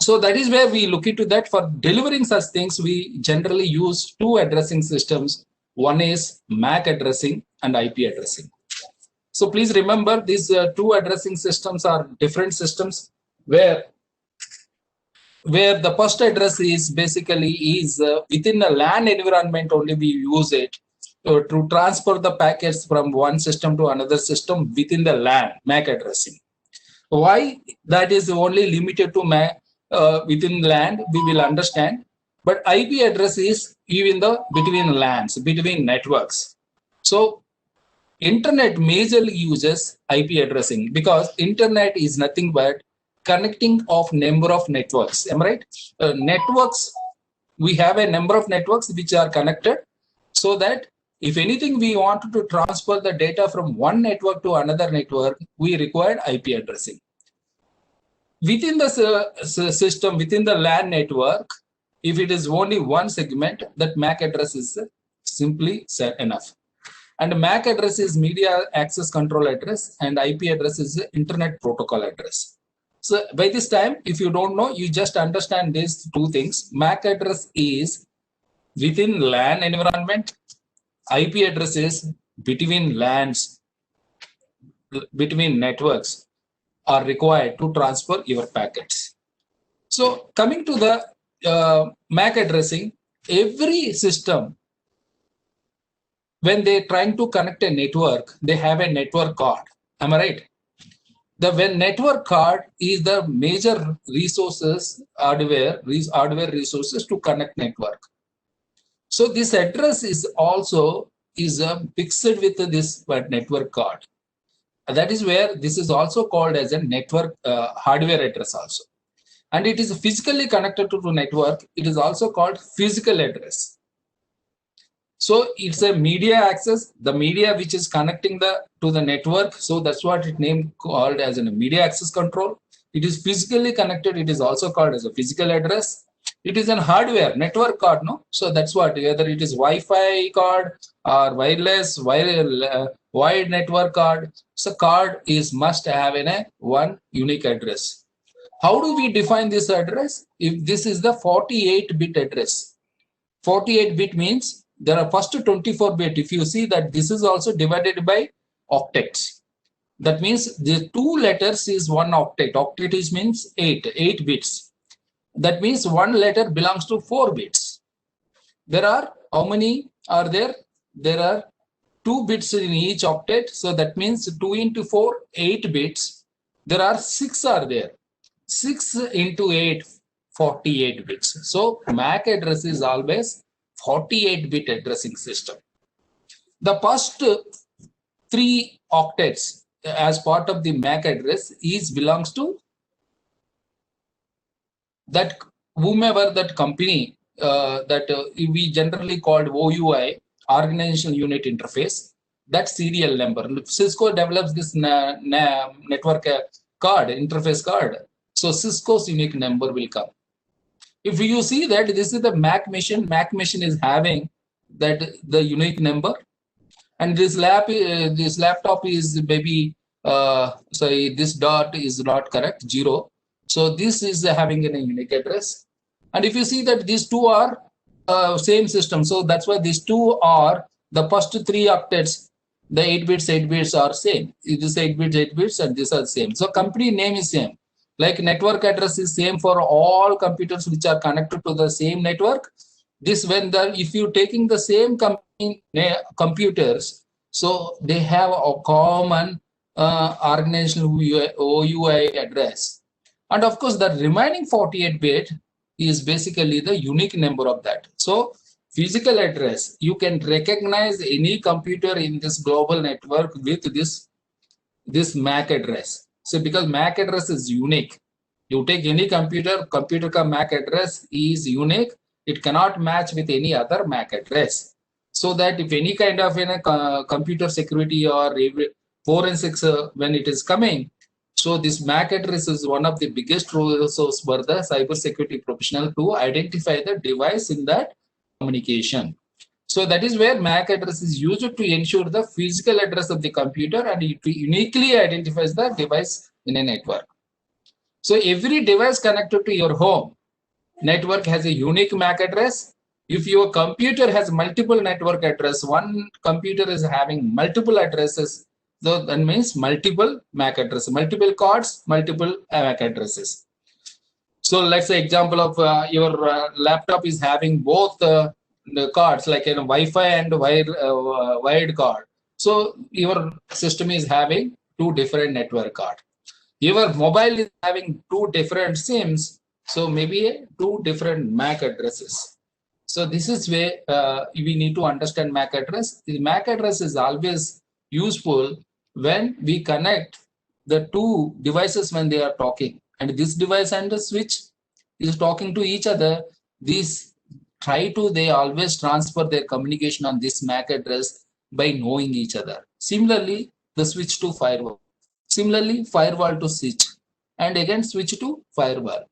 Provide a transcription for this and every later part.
So that is where we look into that. For delivering such things, we generally use two addressing systems. One is MAC addressing and IP addressing. So please remember, these two addressing systems are different systems where the first address is basically within the LAN environment only we use it to transfer the packets from one system to another system within the LAN, MAC addressing. Why that is only limited to MAC within LAN, we will understand. But IP address is even between LANs, between networks. So internet majorly uses IP addressing because internet is nothing but connecting of number of networks. Am I right? Networks, we have a number of networks which are connected, so that if anything we want to transfer the data from one network to another network, we require IP addressing. Within the system, within the LAN network, if it is only one segment, that MAC address is simply enough. And MAC address is media access control address, and IP address is internet protocol address. So by this time, if you don't know, you just understand these two things. MAC address is within LAN environment. IP address is between LANs, between networks are required to transfer your packets. So coming to the MAC addressing, every system, when they're trying to connect a network, they have a network card. Am I right? When network card is the major resources, hardware resources to connect network. So this address is also fixed with this network card. That is where this is also called as a network hardware address also. And it is physically connected to the network. It is also called physical address. So it's a media access, the media which is connecting to the network. So that's what it named called as a media access control. It is physically connected. It is also called as a physical address. It is a hardware network card, no? So that's what, whether it is Wi-Fi card or wireless, wired network card. So card is must have one unique address. How do we define this address? If this is the 48-bit address, 48-bit means there are first 24-bit. If you see that this is also divided by octets. That means the two letters is one octet. Octet is means 8 bits. That means one letter belongs to 4 bits. There are, how many are there? There are 2 bits in each octet. So that means 2 into 4, 8 bits. There are 6 are there. 6 into 8, 48 bits. So MAC address is always 48-bit addressing system. The first 3 octets as part of the MAC address belongs to that whomever that company we generally called OUI, Organizational Unit Interface, that serial number. Cisco develops this network card, interface card. So Cisco's unique number will come. If you see that this is the MAC machine is having that the unique number, and this laptop is maybe sorry, this dot is not correct, 0. So this is having a unique address. And if you see that these two are same system, so that's why these two are the first 3 octets, the 8 bits are same. It is 8 bits, and these are same. So company name is same. Like network address is same for all computers which are connected to the same network. This if you taking the same company computers, so they have a common organizational OUI address. And of course, the remaining 48-bit is basically the unique number of that. So physical address, you can recognize any computer in this global network with this MAC address. So because MAC address is unique, you take any computer ka MAC address is unique. It cannot match with any other MAC address. So that if any kind of computer security or forensics when it is coming, so this MAC address is one of the biggest resources for the cybersecurity professional to identify the device in that communication. So that is where MAC address is used to ensure the physical address of the computer, and it uniquely identifies the device in a network. So every device connected to your home network has a unique MAC address. If your computer has multiple network address, one computer is having multiple addresses, so that means multiple MAC addresses, multiple cards, multiple MAC addresses. So let's say example of your laptop is having both the cards like a Wi-Fi and wired card. So your system is having two different network card. Your mobile is having two different SIMs, so maybe two different MAC addresses. So this is where we need to understand MAC address. The MAC address is always useful when we connect the two devices when they are talking. And this device and the switch is talking to each other. These they always transfer their communication on this MAC address by knowing each other. Similarly, the switch to firewall. Similarly, firewall to switch, and again switch to firewall.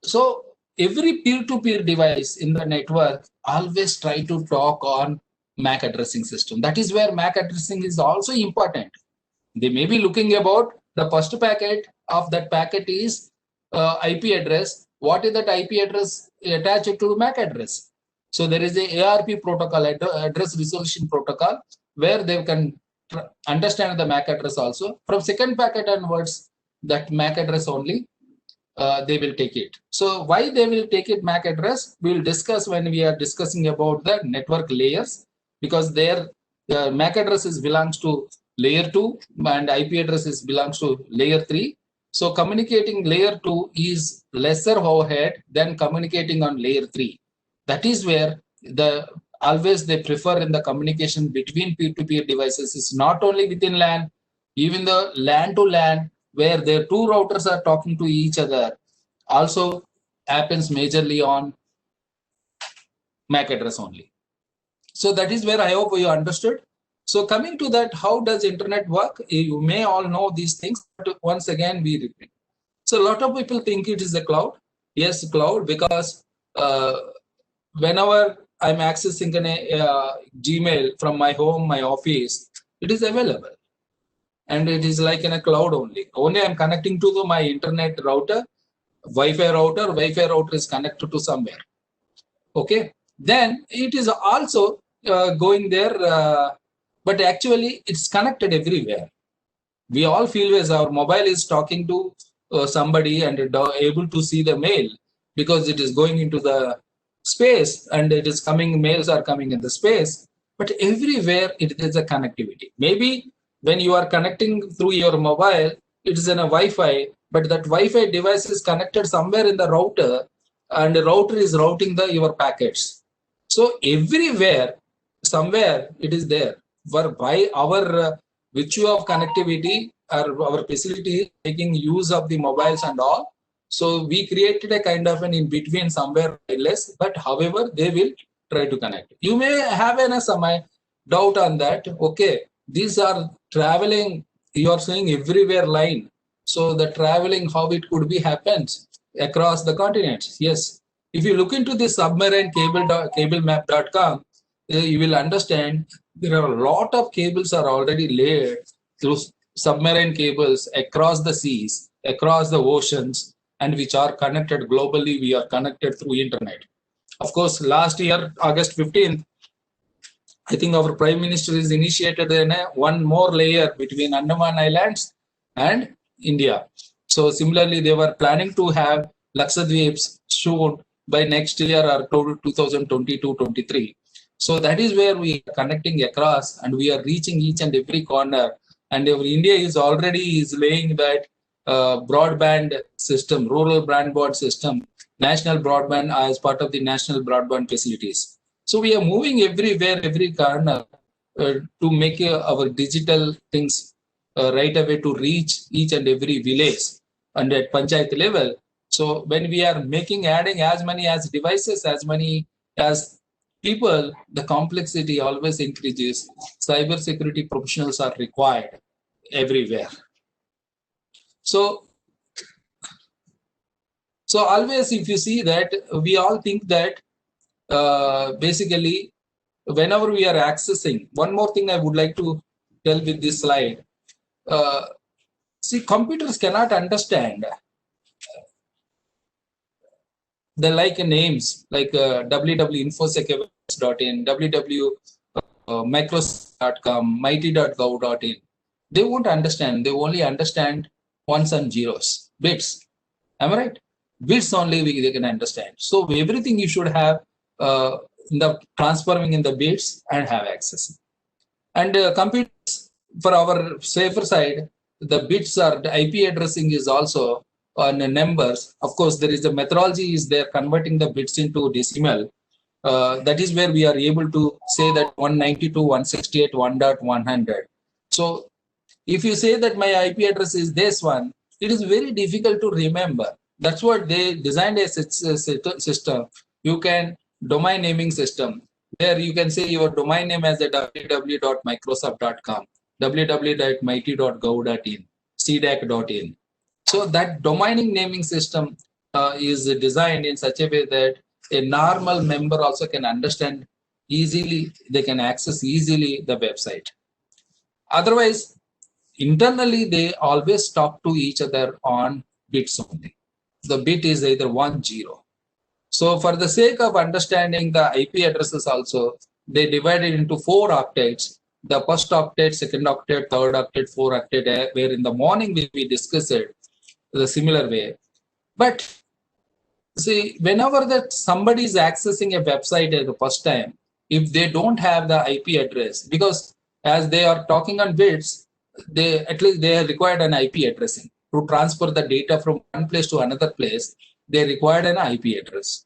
So every peer-to-peer device in the network always try to talk on MAC addressing system. That is where MAC addressing is also important. They may be looking about the first packet of that packet is IP address. What is that IP address attached to MAC address? So there is a ARP protocol, address resolution protocol, where they can understand the MAC address also. From second packet onwards, that MAC address only they will take it. So why they will take it MAC address, we will discuss when we are discussing about the network layers, because their MAC addresses belongs to layer 2 and IP addresses belongs to layer 3. So communicating layer 2 is lesser overhead than communicating on layer 3. That is where always they prefer in the communication between peer-to-peer devices is not only within LAN, even the LAN to LAN, where their two routers are talking to each other, also happens majorly on MAC address only. So that is where I hope you understood. So coming to that, how does internet work? You may all know these things, but once again we repeat. So a lot of people think it is the cloud. Yes, cloud, because whenever I'm accessing Gmail from my home, my office, it is available. And it is like in a cloud only. Only I'm connecting to my internet router, Wi-Fi router is connected to somewhere. Okay. Then it is also going there, but actually it's connected everywhere. We all feel as our mobile is talking to somebody and able to see the mail because it is going into the space and it is coming, mails are coming in the space, but everywhere it is a connectivity. Maybe when you are connecting through your mobile, it is in a Wi-Fi, but that Wi-Fi device is connected somewhere in the router and the router is routing your packets. So everywhere, somewhere it is there. By our virtue of connectivity, our facility making use of the mobiles and all. So we created a kind of an in between somewhere wireless, but however, they will try to connect. You may have some doubt on that. Okay, these are traveling, you are saying everywhere line. So the traveling, how it could be happens across the continents. Yes. If you look into this submarine cablemap.com, you will understand there are a lot of cables are already laid through submarine cables across the seas, across the oceans, and which are connected globally. We are connected through internet. Of course, last year, August 15th, I think our Prime Minister is initiated one more layer between Andaman Islands and India. So similarly, they were planning to have Lakshadweeps soon by next year or 2022-23. So that is where we are connecting across and we are reaching each and every corner. And India is already laying that broadband system, rural broadband system, national broadband as part of the national broadband facilities. So we are moving everywhere, every corner to make our digital things right away to reach each and every village and at panchayat level. So when we are adding as many as devices, as many as people, the complexity always increases. Cyber security professionals are required everywhere. So always, if you see that, we all think that basically, whenever we are accessing, one more thing I would like to tell with this slide. See, computers cannot understand the like names like www.infosec.in, www.microsoft.com, mighty.gov.in. They won't understand. They only understand ones and zeros, bits. Am I right? Bits only they can understand. So everything you should have in the transforming in the bits and have access. And computers, for our safer side, the bits or the IP addressing is also on numbers. Of course, there is a methodology is there converting the bits into decimal. That is where we are able to say that 192.168.1.100. So if you say that my IP address is this one, it is very difficult to remember. That's what they designed a system. You can domain naming system where you can say your domain name as a www.microsoft.com, www.mighty.gov.in, cdac.in. So that domain naming system is designed in such a way that a normal member also can understand easily, they can access easily the website. Otherwise, internally, they always talk to each other on bits only. The bit is either 1, 0. So for the sake of understanding the IP addresses also, they divide it into 4 octets. The first octet, second octet, third octet, fourth octet, where in the morning we discuss it the similar way. But see, whenever that somebody is accessing a website at the first time, if they don't have the IP address, because as they are talking on bits, they at least they are required an IP addressing to transfer the data from one place to another place. They required an IP address.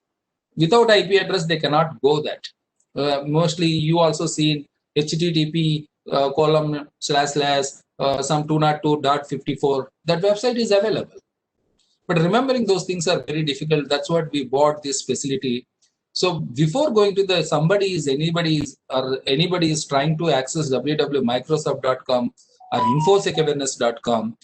Without IP address, they cannot go that. Mostly, you also see HTTP column / some 202.54. That website is available. But remembering those things are very difficult. That's what we bought this facility. So before going to the anybody is trying to access www.microsoft.com or infosecawareness.com,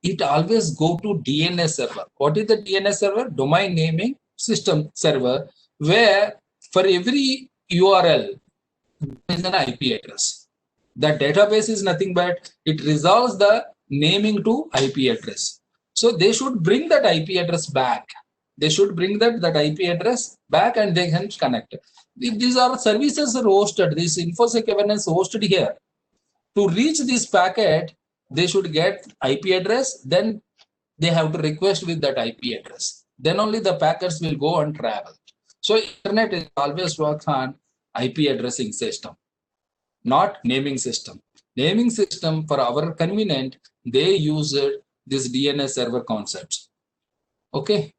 it always go to DNS server. What is the DNS server? Domain naming system server, where for every URL there is an IP address. The database is nothing but it resolves the naming to IP address. So they should bring that IP address back. They should bring that IP address back and they can connect. These are services are hosted. This InfoSec Awareness hosted here. To reach this packet, they should get IP address. Then they have to request with that IP address. Then only the packets will go and travel. So internet always works on IP addressing system, not naming system. Naming system for our convenient, they use this DNS server concepts. Okay.